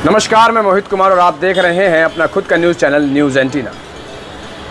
नमस्कार, मैं मोहित कुमार और आप देख रहे हैं अपना खुद का news channel news antenna.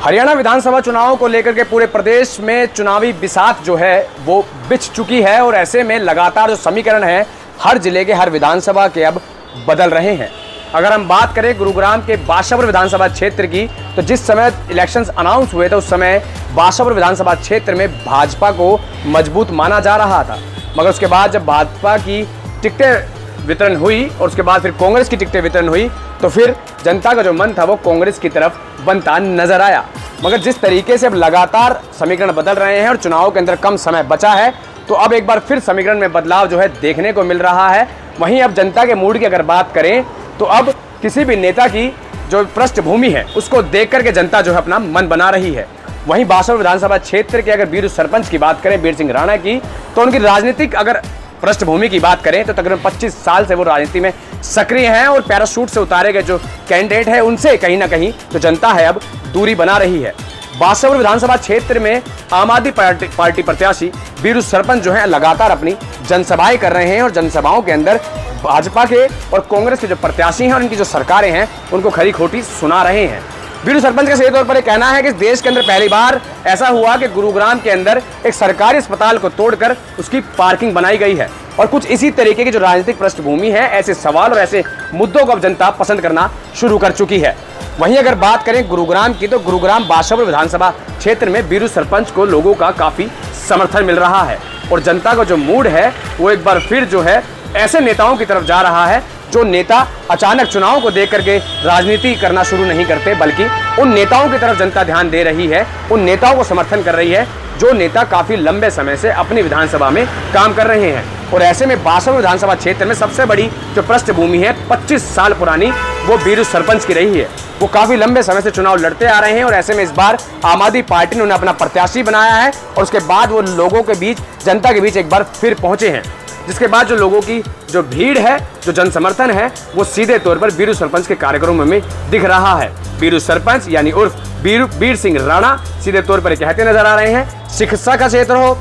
Haryana विधानसभा चुनावों को लेकर के पूरे प्रदेश में चुनावी बिसात जो है वो बिछ चुकी है और ऐसे में लगातार जो समीकरण है हर जिले के हर विधानसभा के अब बदल रहे हैं। अगर हम बात करें गुरुग्राम के बाशावर विधानसभा क्षेत्र की, तो जिस समय इलेक्शंस अनाउंस हुए थे उस समय बाशावर विधानसभा क्षेत्र में भाजपा को मजबूत माना जा रहा था, मगर उसके बाद जब भाजपा की टिकटें वितरण हुई और उसके बाद फिर कांग्रेस की टिकटें वितरण हुई तो फिर जनता का जो मन था वो कांग्रेस की तरफ बनता नजर आया। मगर जिस तरीके से अब लगातार समीकरण बदल रहे हैं और चुनाव के अंदर कम समय बचा है, तो अब एक बार फिर समीकरण में बदलाव जो है देखने को मिल रहा है। वहीं अब जनता के मूड की अगर बात करें तो अब किसी भी नेता की जो पृष्ठभूमि है उसको देख करके जनता जो है अपना मन बना रही है। वहीं बाशावर विधानसभा क्षेत्र के अगर बीरू सरपंच की बात करें, बीर सिंह राणा की, तो उनकी राजनीतिक अगर पृष्ठभूमि की बात करें तो तकरीबन 25 साल से वो राजनीति में सक्रिय हैं और पैराशूट से उतारे गए जो कैंडिडेट है उनसे कहीं ना कहीं जो जनता है अब दूरी बना रही है। बाशावर विधानसभा क्षेत्र में आम आदमी पार्टी प्रत्याशी बीरू सरपंच जो है लगातार अपनी जनसभाएं कर रहे हैं और जनसभाओं के अंदर भाजपा के और कांग्रेस के जो प्रत्याशी हैं और उनकी जो सरकारें हैं उनको खरी खोटी सुना रहे हैं। बीरू सरपंच का सीधे तौर पर कहना है कि इस देश के अंदर पहली बार ऐसा हुआ कि गुरुग्राम के अंदर एक सरकारी अस्पताल को तोड़कर उसकी पार्किंग बनाई गई है और कुछ इसी तरीके की जो राजनीतिक पृष्ठभूमि है, ऐसे सवाल और ऐसे मुद्दों को अब जनता पसंद करना शुरू कर चुकी है। वहीं अगर बात करें गुरुग्राम की, तो गुरुग्राम बाशावर विधानसभा क्षेत्र में बीरू सरपंच को लोगों का काफ़ी समर्थन मिल रहा है और जनता का जो मूड है वो एक बार फिर जो है ऐसे नेताओं की तरफ जा रहा है जो नेता अचानक चुनाव को देख करके राजनीति करना शुरू नहीं करते, बल्कि उन नेताओं की तरफ जनता ध्यान दे रही है, उन नेताओं को समर्थन कर रही है जो नेता काफ़ी लंबे समय से अपनी विधानसभा में काम कर रहे हैं। और ऐसे में बाशावर विधानसभा क्षेत्र में सबसे बड़ी जो पृष्ठभूमि है 25 साल पुरानी, वो बीरू सरपंच की रही है। वो काफ़ी लंबे समय से चुनाव लड़ते आ रहे हैं और ऐसे में इस बार आम आदमी पार्टी ने उन्हें अपना प्रत्याशी बनाया है और उसके बाद वो लोगों के बीच, जनता के बीच एक बार फिर पहुंचे हैं, जिसके बाद जो लोगों की जो भीड़ है, जो जन समर्थन है, वो सीधे तौर पर बीरू सरपंच के कार्यक्रमों में दिख रहा है। बीरू सरपंच यानी उर्फ बीर सिंह राणा सीधे तौर पर कहते नजर आ रहे हैं, शिक्षा का क्षेत्र हो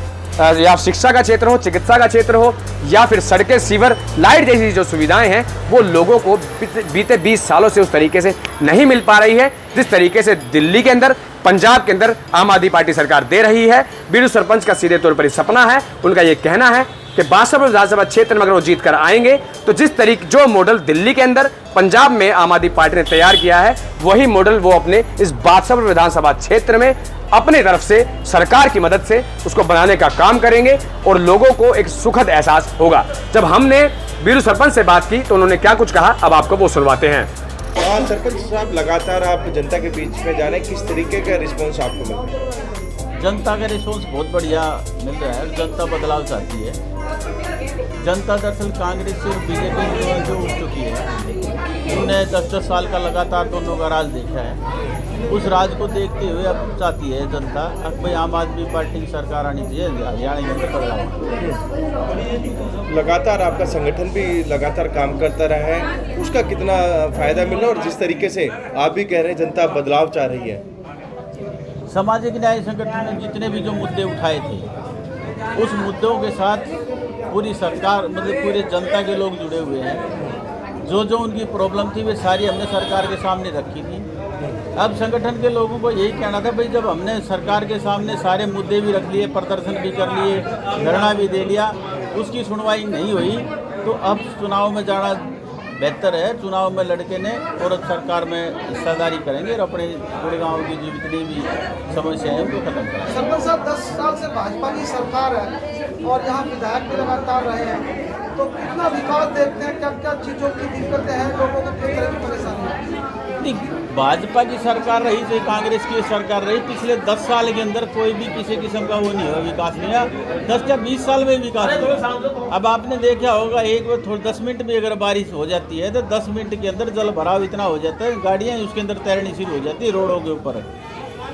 या शिक्षा का क्षेत्र हो, चिकित्सा का क्षेत्र हो या फिर सड़कें, सीवर, लाइट जैसी जो सुविधाएं हैं वो लोगों को बीते 20 सालों से उस तरीके से नहीं मिल पा रही है जिस तरीके से दिल्ली के अंदर, पंजाब के अंदर आम आदमी पार्टी सरकार दे रही है। बीरू सरपंच का सीधे तौर पर सपना है, उनका ये कहना है कि बाशावर विधानसभा क्षेत्र में अगर वो जीत कर आएंगे तो जिस तरीके जो मॉडल दिल्ली के अंदर, पंजाब में आम आदमी पार्टी ने तैयार किया है वही मॉडल वो अपने इस बाशावर विधानसभा क्षेत्र में अपने तरफ से सरकार की मदद से उसको बनाने का काम करेंगे और लोगों को एक सुखद एहसास होगा। जब हमने बीरू सरपंच से बात की तो उन्होंने क्या कुछ कहा, अब आपको वो सुनवाते हैं। सरपंच साहब, लगातार आप जनता के बीच में जाने, किस तरीके का रिस्पॉन्स आपको मिल रहा है? जनता का रिस्पॉन्स बहुत बढ़िया मिल रहा है। जनता बदलाव चाहती है। जनता दरअसल कांग्रेस से बीजेपी में जो उठ चुकी है, उन्होंने 10-10 साल का लगातार दोनों का राज देखा है। उस राज को देखते हुए अब चाहती है जनता अब भाई आम आदमी पार्टी की सरकार आनी चाहिए, हरियाणा में बदलाव। लगातार आपका संगठन भी लगातार काम करता रहा है, उसका कितना फायदा मिल रहा है? और जिस तरीके से आप भी कह रहे हैं जनता बदलाव चाह रही है, सामाजिक न्याय संगठन ने जितने भी जो मुद्दे उठाए थे उस मुद्दों के साथ पूरी सरकार, मतलब पूरे जनता के लोग जुड़े हुए हैं। जो जो उनकी प्रॉब्लम थी वे सारी हमने सरकार के सामने रखी थी। अब संगठन के लोगों को यही कहना था भाई जब हमने सरकार के सामने सारे मुद्दे भी रख लिए, प्रदर्शन भी कर लिए, धरना भी दे लिया, उसकी सुनवाई नहीं हुई तो अब चुनाव में जाना बेहतर है। चुनाव में लड़के ने और सरकार में हिस्सेदारी करेंगे और अपने गुड़गांव की जो जितनी भी समस्याएं हैं उनको खत्म करेंगे। सरपंच साहब, 10 साल से भाजपा की सरकार है और यहाँ विधायक भी लगातार रहे हैं, तो कितना विकास देखते हैं? क्या क्या चीज़ों की दिक्कतें हैं, लोगों को किस तरह की परेशानी है? भाजपा की सरकार रही चाहे कांग्रेस की सरकार रही, पिछले 10 साल के अंदर कोई भी किसी किस्म का वो नहीं हुआ, विकास नहीं हुआ। 10 या 20 साल में विकास हुआ। अब आपने देखा होगा एक बार थोड़ा 10 मिनट में अगर बारिश हो जाती है तो 10 मिनट के अंदर जल भराव इतना हो जाता है, गाड़ियाँ उसके अंदर तैरनी शुरू हो जाती है रोडों के ऊपर।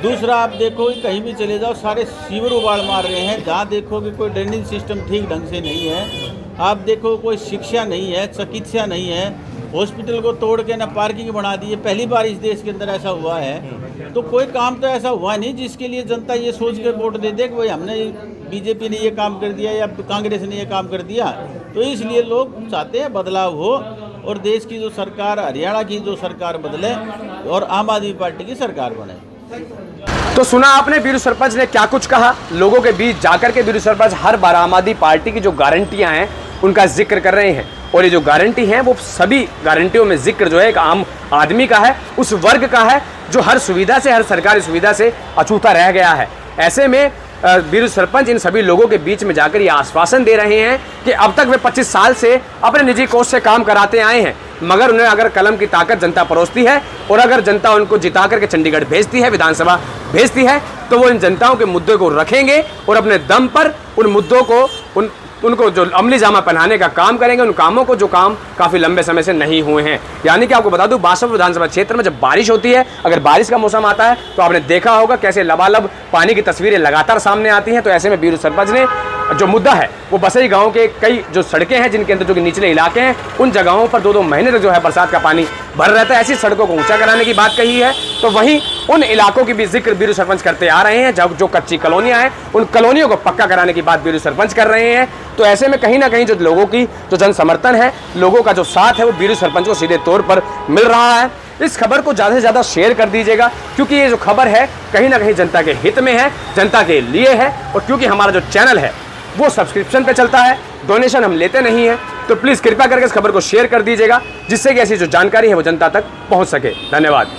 दूसरा, आप देखो कहीं भी चले जाओ सारे सीवर उबाड़ मार रहे हैं। जहाँ देखो कि कोई ड्रेनेज सिस्टम ठीक ढंग से नहीं है, आप देखो कोई शिक्षा नहीं है, चिकित्सा नहीं है, हॉस्पिटल को तोड़ के ना पार्किंग बना दी है। पहली बार इस देश के अंदर ऐसा हुआ है। तो कोई काम तो ऐसा हुआ नहीं जिसके लिए जनता ये सोच के वोट दे दे कि भाई हमने बीजेपी ने ये काम कर दिया या कांग्रेस ने ये काम कर दिया। तो इसलिए लोग चाहते हैं बदलाव हो और देश की जो सरकार, हरियाणा की जो सरकार बदले और आम आदमी पार्टी की सरकार बने। तो सुना आपने बीरू सरपंच ने क्या कुछ कहा। लोगों के बीच जाकर के बीरू सरपंच हर बार आम आदमी पार्टी की जो गारंटियां हैं उनका जिक्र कर रहे हैं, और ये जो गारंटी हैं वो सभी गारंटियों में जिक्र जो है एक आम आदमी का है, उस वर्ग का है जो हर सुविधा से, हर सरकारी सुविधा से अछूता रह गया है। ऐसे में बीरू सरपंच इन सभी लोगों के बीच में जाकर ये आश्वासन दे रहे हैं कि अब तक वे 25 साल से अपने निजी कोष से काम कराते आए हैं, मगर उन्हें अगर कलम की ताकत जनता परोसती है और अगर जनता उनको जिता करके चंडीगढ़ भेजती है, विधानसभा भेजती है, तो वो इन जनताओं के मुद्दे को रखेंगे और अपने दम पर उन मुद्दों को उनको जो अमली जामा पहनाने का काम करेंगे, उन कामों को जो काम काफ़ी लंबे समय से नहीं हुए हैं। यानी कि आपको बता दूं, बासव विधानसभा क्षेत्र में जब बारिश होती है, अगर बारिश का मौसम आता है तो आपने देखा होगा कैसे लबालब पानी की तस्वीरें लगातार सामने आती हैं। तो ऐसे में बीरू सरपंच ने जो मुद्दा है वो बसई गांव के कई जो सड़कें हैं जिनके अंदर जो कि निचले इलाके हैं, उन जगहों पर 2-2 महीने तक जो है बरसात का पानी भर रहता है, ऐसी सड़कों को ऊंचा कराने की बात कही है। तो वहीं उन इलाकों की भी जिक्र बीरू सरपंच करते आ रहे हैं, जब जो कच्ची कॉलोनियां हैं उन कॉलोनियों को पक्का कराने की बात बीरू सरपंच कर रहे हैं। तो ऐसे में कहीं ना कहीं जो लोगों की जो जन समर्थन है, लोगों का जो साथ है, वो बीरू सरपंच को सीधे तौर पर मिल रहा है। इस खबर को ज़्यादा से ज़्यादा शेयर कर दीजिएगा, क्योंकि ये जो खबर है कहीं ना कहीं जनता के हित में है, जनता के लिए है, और क्योंकि हमारा जो चैनल है वो सब्सक्रिप्शन पे चलता है, डोनेशन हम लेते नहीं हैं। तो प्लीज़ कृपया करके इस खबर को शेयर कर दीजिएगा, जिससे कि ऐसी जो जानकारी है वो जनता तक पहुंच सके। धन्यवाद।